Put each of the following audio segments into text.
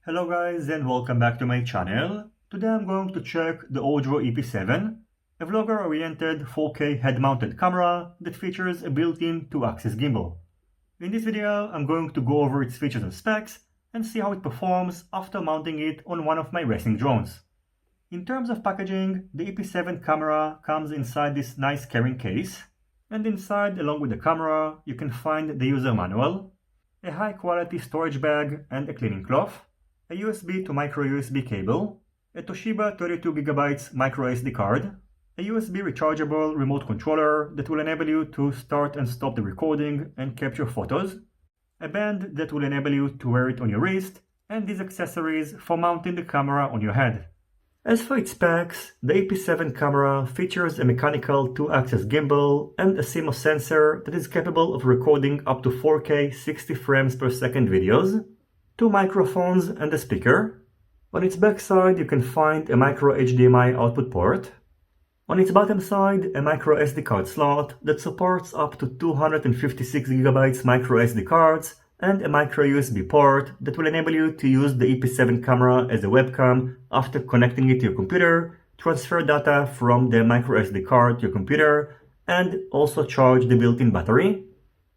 Hello guys and welcome back to my channel. Today I'm going to check the Ordro EP7, a vlogger-oriented 4K head-mounted camera that features a built-in 2-axis gimbal. In this video I'm going to go over its features and specs and see how it performs after mounting it on one of my racing drones. In terms of packaging, the EP7 camera comes inside this nice carrying case, and inside, along with the camera, you can find the user manual, a high-quality storage bag and a cleaning cloth, a USB to micro USB cable, a Toshiba 32GB micro SD card, a USB rechargeable remote controller that will enable you to start and stop the recording and capture photos, a band that will enable you to wear it on your wrist, and these accessories for mounting the camera on your head. As for its specs, the EP7 camera features a mechanical 2-axis gimbal and a CMOS sensor that is capable of recording up to 4K 60 frames per second videos, 2 microphones and a speaker. On its backside you can find a micro HDMI output port. On its bottom side, a micro SD card slot that supports up to 256GB micro SD cards and a micro USB port that will enable you to use the EP7 camera as a webcam after connecting it to your computer, transfer data from the micro SD card to your computer, and also charge the built-in battery.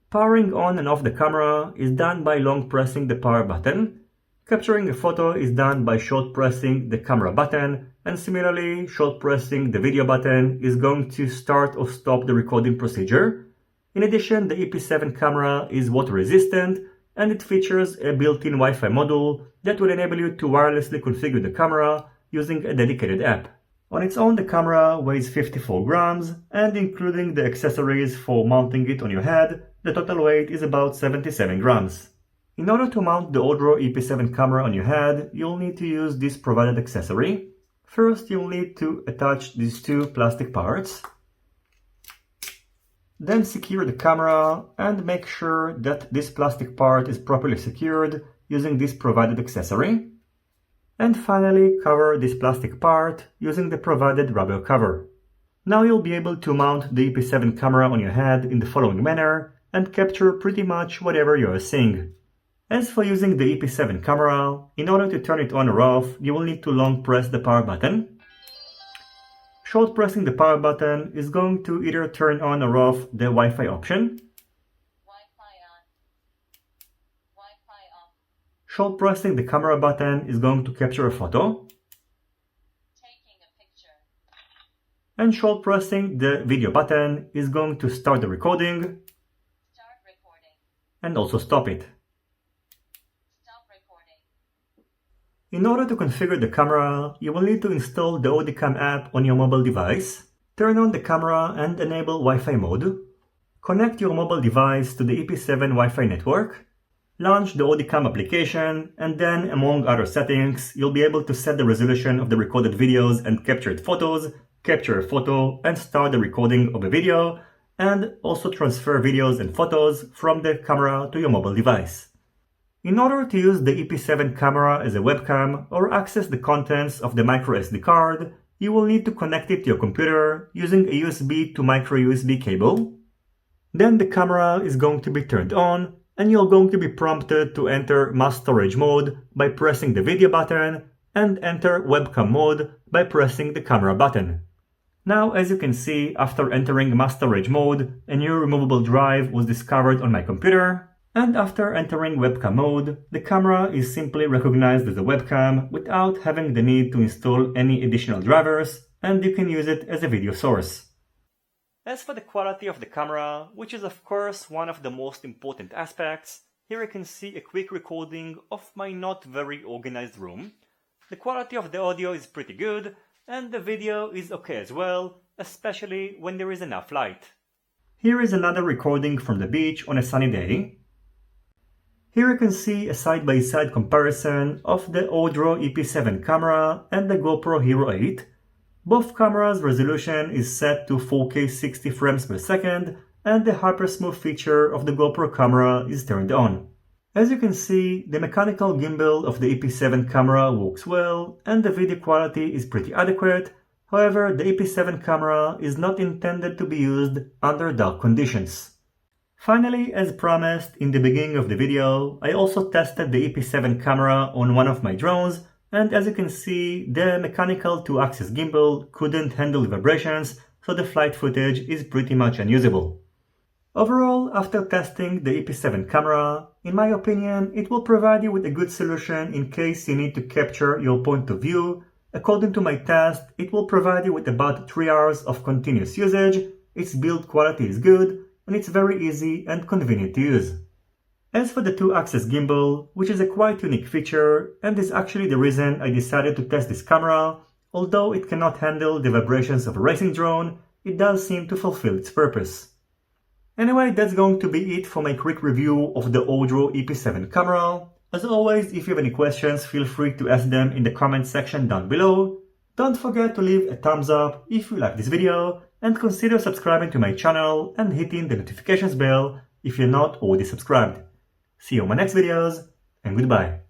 Powering on and off the camera is done by long pressing the power button. Capturing a photo is done by short pressing the camera button, and similarly, short pressing the video button is going to start or stop the recording procedure. In addition, the EP7 camera is water resistant, and it features a built-in Wi-Fi module that will enable you to wirelessly configure the camera using a dedicated app. On its own, the camera weighs 54 grams, and including the accessories for mounting it on your head, the total weight is about 77 grams. In order to mount the Ordro EP7 camera on your head, you'll need to use this provided accessory. First, you'll need to attach these two plastic parts. Then secure the camera and make sure that this plastic part is properly secured using this provided accessory. And finally, cover this plastic part using the provided rubber cover. Now you'll be able to mount the EP7 camera on your head in the following manner and capture pretty much whatever you are seeing. As for using the EP7 camera, in order to turn it on or off, you will need to long press the power button. Short pressing the power button is going to either turn on or off the Wi-Fi option. Wi-Fi on. Wi-Fi off. Short pressing the camera button is going to capture a photo. Taking a picture. And short pressing the video button is going to start the recording. Start recording. And also stop it. Stop recording. In order to configure the camera, you will need to install the Webcam app on your mobile device, turn on the camera and enable Wi-Fi mode, connect your mobile device to the EP7 Wi-Fi network, launch the Webcam application, and then, among other settings, you'll be able to set the resolution of the recorded videos and captured photos, capture a photo and start the recording of a video, and also transfer videos and photos from the camera to your mobile device. In order to use the EP7 camera as a webcam or access the contents of the micro SD card, you will need to connect it to your computer using a USB to micro USB cable. Then the camera is going to be turned on and you're going to be prompted to enter mass storage mode by pressing the video button and enter webcam mode by pressing the camera button. Now, as you can see, after entering mass storage mode, a new removable drive was discovered on my computer. And after entering webcam mode, the camera is simply recognized as a webcam without having the need to install any additional drivers, and you can use it as a video source. As for the quality of the camera, which is of course one of the most important aspects, here you can see a quick recording of my not very organized room. The quality of the audio is pretty good, and the video is okay as well, especially when there is enough light. Here is another recording from the beach on a sunny day. Here you can see a side-by-side comparison of the Ordro EP7 camera and the GoPro Hero 8. Both cameras' resolution is set to 4K 60 frames per second and the hypersmooth feature of the GoPro camera is turned on. As you can see, the mechanical gimbal of the EP7 camera works well and the video quality is pretty adequate. However, the EP7 camera is not intended to be used under dark conditions. Finally, as promised in the beginning of the video, I also tested the EP7 camera on one of my drones, and as you can see, the mechanical 2-axis gimbal couldn't handle vibrations, so the flight footage is pretty much unusable. Overall, after testing the EP7 camera, in my opinion, it will provide you with a good solution in case you need to capture your point of view. According to my test, it will provide you with about 3 hours of continuous usage, its build quality is good, and it's very easy and convenient to use. As for the 2-axis gimbal, which is a quite unique feature, and is actually the reason I decided to test this camera, although it cannot handle the vibrations of a racing drone, it does seem to fulfill its purpose. Anyway, that's going to be it for my quick review of the Ordro EP7 camera. As always, if you have any questions, feel free to ask them in the comment section down below. Don't forget to leave a thumbs up if you like this video, and consider subscribing to my channel and hitting the notifications bell if you're not already subscribed. See you on my next videos, and goodbye.